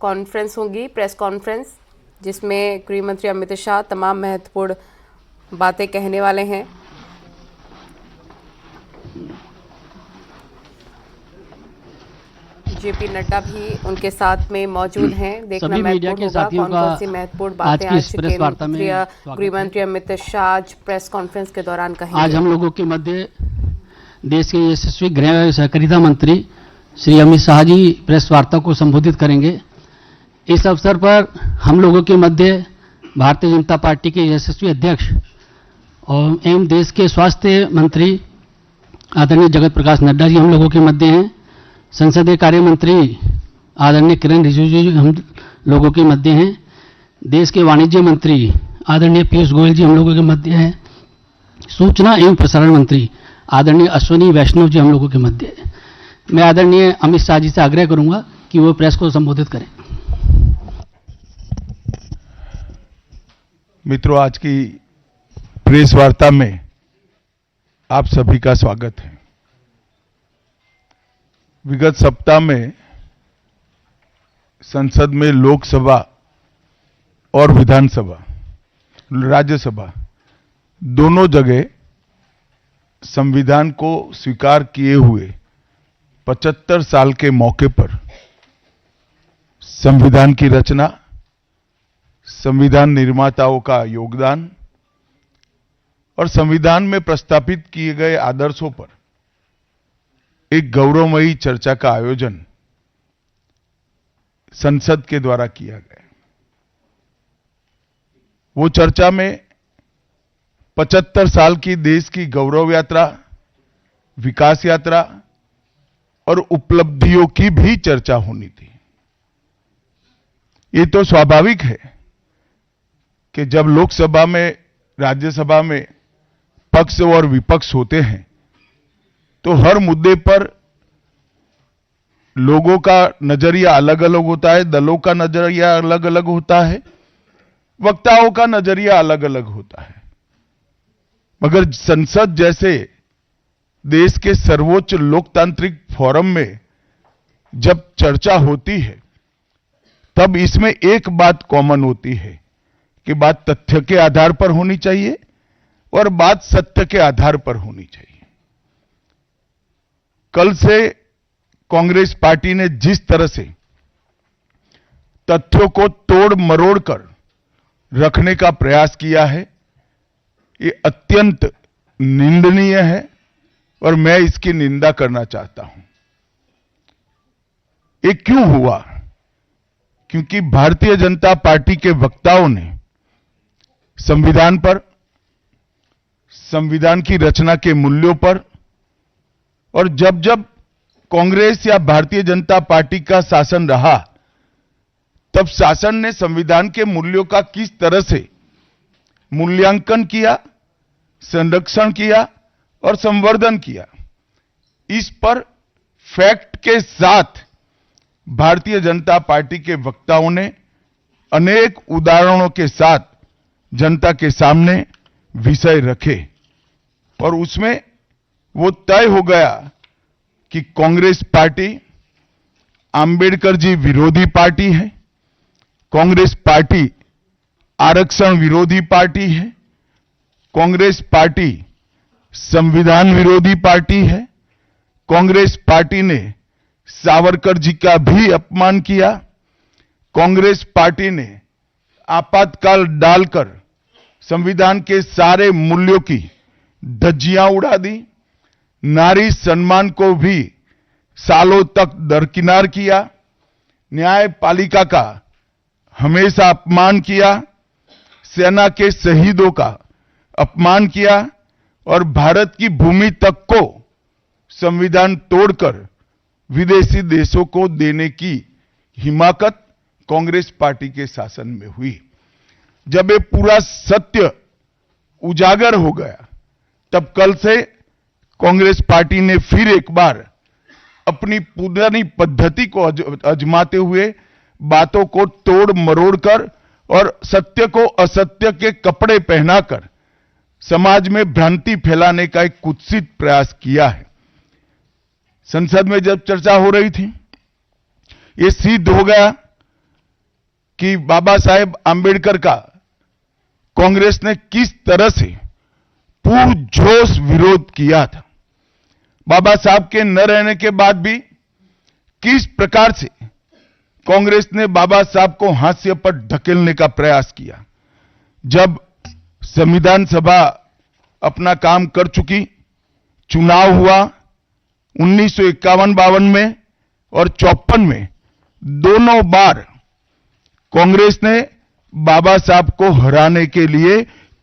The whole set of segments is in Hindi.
कॉन्फ्रेंस होगी, प्रेस कॉन्फ्रेंस, जिसमें गृह मंत्री अमित शाह तमाम महत्वपूर्ण बातें कहने वाले हैं। जेपी नड्डा भी उनके साथ में मौजूद हैं। देखना महत्वपूर्ण होगा कौन कौन सी महत्वपूर्ण बातें आज केंद्रीय गृह मंत्री अमित शाह आज प्रेस कॉन्फ्रेंस के दौरान कहेंगे। आज हम लोगों के मध्य देश के यशस्वी गृह सहकारिता मंत्री श्री अमित शाह जी प्रेस वार्ता को संबोधित करेंगे। इस अवसर पर हम लोगों के मध्य भारतीय जनता पार्टी के यशस्वी अध्यक्ष और एवं देश के स्वास्थ्य मंत्री आदरणीय जगत प्रकाश नड्डा जी हम लोगों के मध्य हैं। संसदीय कार्य मंत्री आदरणीय किरण रिजिजू जी हम लोगों के मध्य हैं। देश के वाणिज्य मंत्री आदरणीय पीयूष गोयल जी हम लोगों के मध्य हैं। सूचना एवं प्रसारण मंत्री आदरणीय अश्विनी वैष्णव जी हम लोगों के मध्य हैं। मैं आदरणीय अमित शाह जी से आग्रह करूंगा कि वो प्रेस को संबोधित करें। मित्रों, आज की प्रेस वार्ता में आप सभी का स्वागत है। विगत सप्ताह में संसद में लोकसभा और विधानसभा, राज्यसभा दोनों जगह संविधान को स्वीकार किए हुए 75 साल के मौके पर संविधान की रचना, संविधान निर्माताओं का योगदान और संविधान में प्रस्तावित किए गए आदर्शों पर एक गौरवमयी चर्चा का आयोजन संसद के द्वारा किया गया। वो चर्चा में 75 साल की देश की गौरव यात्रा, विकास यात्रा और उपलब्धियों की भी चर्चा होनी थी। ये तो स्वाभाविक है कि जब लोकसभा में, राज्यसभा में पक्ष और विपक्ष होते हैं तो हर मुद्दे पर लोगों का नजरिया अलग अलग होता है, दलों का नजरिया अलग अलग होता है, वक्ताओं का नजरिया अलग अलग होता है। मगर संसद जैसे देश के सर्वोच्च लोकतांत्रिक फोरम में जब चर्चा होती है तब इसमें एक बात कॉमन होती है कि बात तथ्य के आधार पर होनी चाहिए और बात सत्य के आधार पर होनी चाहिए। कल से कांग्रेस पार्टी ने जिस तरह से तथ्यों को तोड़ मरोड़ कर रखने का प्रयास किया है, ये अत्यंत निंदनीय है और मैं इसकी निंदा करना चाहता हूं। ये क्यों हुआ? क्योंकि भारतीय जनता पार्टी के वक्ताओं ने संविधान पर, संविधान की रचना के मूल्यों पर और जब जब कांग्रेस या भारतीय जनता पार्टी का शासन रहा तब शासन ने संविधान के मूल्यों का किस तरह से मूल्यांकन किया, संरक्षण किया और संवर्धन किया, इस पर फैक्ट के साथ भारतीय जनता पार्टी के वक्ताओं ने अनेक उदाहरणों के साथ जनता के सामने विषय रखे और उसमें वो तय हो गया कि कांग्रेस पार्टी आंबेडकर जी विरोधी पार्टी है, कांग्रेस पार्टी आरक्षण विरोधी पार्टी है, कांग्रेस पार्टी संविधान विरोधी पार्टी है, कांग्रेस पार्टी ने सावरकर जी का भी अपमान किया, कांग्रेस पार्टी ने आपातकाल डालकर संविधान के सारे मूल्यों की धज्जियां उड़ा दी, नारी सम्मान को भी सालों तक दरकिनार किया, न्यायपालिका का हमेशा अपमान किया, सेना के शहीदों का अपमान किया और भारत की भूमि तक को संविधान तोड़कर विदेशी देशों को देने की हिमाकत कांग्रेस पार्टी के शासन में हुई। जब ये पूरा सत्य उजागर हो गया तब कल से कांग्रेस पार्टी ने फिर एक बार अपनी पुरानी पद्धति को आजमाते हुए बातों को तोड़ मरोड़ कर और सत्य को असत्य के कपड़े पहनाकर समाज में भ्रांति फैलाने का एक कुत्सित प्रयास किया है। संसद में जब चर्चा हो रही थी, ये सिद्ध हो गया कि बाबा साहेब आंबेडकर का कांग्रेस ने किस तरह से पुरजोश विरोध किया था। बाबा साहब के न रहने के बाद भी किस प्रकार से कांग्रेस ने बाबा साहब को हाशिए पर ढकेलने का प्रयास किया। जब संविधान सभा अपना काम कर चुकी, चुनाव हुआ 1951-52 में और 54 में, दोनों बार कांग्रेस ने बाबा साहब को हराने के लिए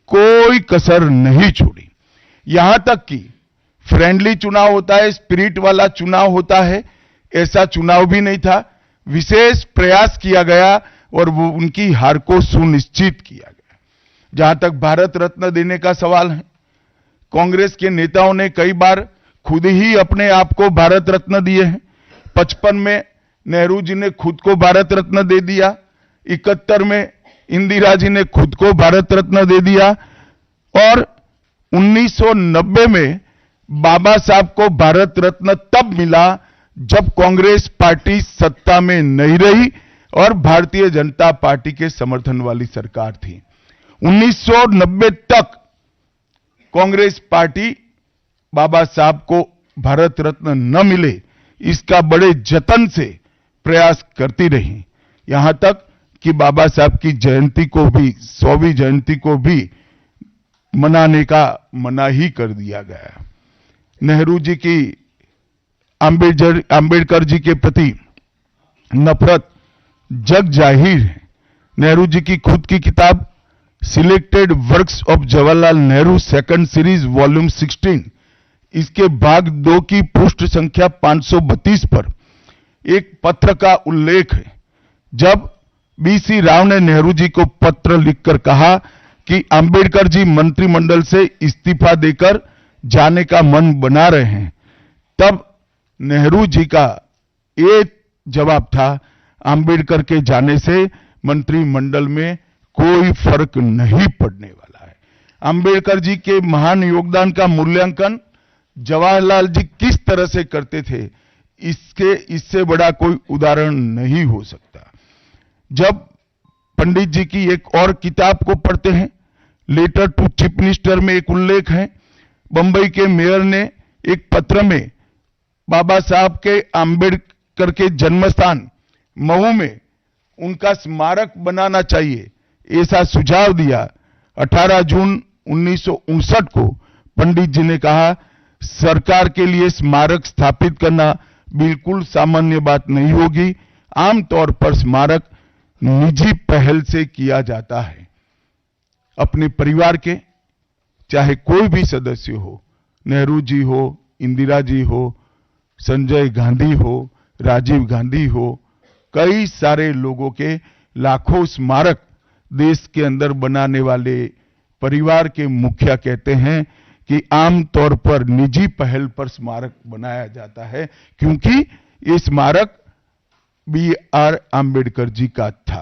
कोई कसर नहीं छोड़ी। यहां तक कि फ्रेंडली चुनाव होता है, स्पिरिट वाला चुनाव होता है, ऐसा चुनाव भी नहीं था। विशेष प्रयास किया गया और वो उनकी हार को सुनिश्चित किया गया। जहां तक भारत रत्न देने का सवाल है, कांग्रेस के नेताओं ने कई बार खुद ही अपने आप को भारत रत्न दिए हैं। 55 में नेहरू जी ने खुद को भारत रत्न दे दिया, 71 में इंदिरा जी ने खुद को भारत रत्न दे दिया और 1990 में बाबा साहब को भारत रत्न तब मिला जब कांग्रेस पार्टी सत्ता में नहीं रही और भारतीय जनता पार्टी के समर्थन वाली सरकार थी। 1990 तक कांग्रेस पार्टी बाबा साहब को भारत रत्न न मिले इसका बड़े जतन से प्रयास करती रही, यहां तक कि बाबा साहब की जयंती को भी, 100वीं जयंती को भी मनाने का मना ही कर दिया गया। नेहरू जी की आंबेडकर जी के प्रति नफरत जग जाहिर है। नेहरू जी की खुद की किताब selected works of Jawaharlal Nehru second series volume 16, इसके भाग 2 की पृष्ठ संख्या 532 पर एक पत्र का उल्लेख है। जब बीसी राव ने नेहरू जी को पत्र लिखकर कहा कि आंबेडकर जी मंत्रिमंडल से इस्तीफा देकर जाने का मन बना रहे हैं, तब नेहरू जी का ये जवाब था, आंबेडकर के जाने से मंत्रिमंडल में कोई फर्क नहीं पड़ने वाला है। आंबेडकर जी के महान योगदान का मूल्यांकन जवाहरलाल जी किस तरह से करते थे, इससे बड़ा कोई उदाहरण नहीं हो सकता। जब पंडित जी की एक और किताब को पढ़ते हैं, लेटर टू चीफ मिनिस्टर में एक उल्लेख है, बंबई के मेयर ने एक पत्र में बाबा साहब के आंबेडकर के जन्मस्थान महू में उनका स्मारक बनाना चाहिए, ऐसा सुझाव दिया। 18 जून 1959 को पंडित जी ने कहा, सरकार के लिए स्मारक स्थापित करना बिल्कुल सामान्य बात नहीं होगी। आमतौर पर स्मारक निजी पहल से किया जाता है। अपने परिवार के चाहे कोई भी सदस्य हो, नेहरू जी हो, इंदिरा जी हो, संजय गांधी हो, राजीव गांधी हो, कई सारे लोगों के लाखों स्मारक देश के अंदर बनाने वाले परिवार के मुखिया कहते हैं कि आमतौर पर निजी पहल पर स्मारक बनाया जाता है, क्योंकि ये स्मारक बी आर आंबेडकर जी का था।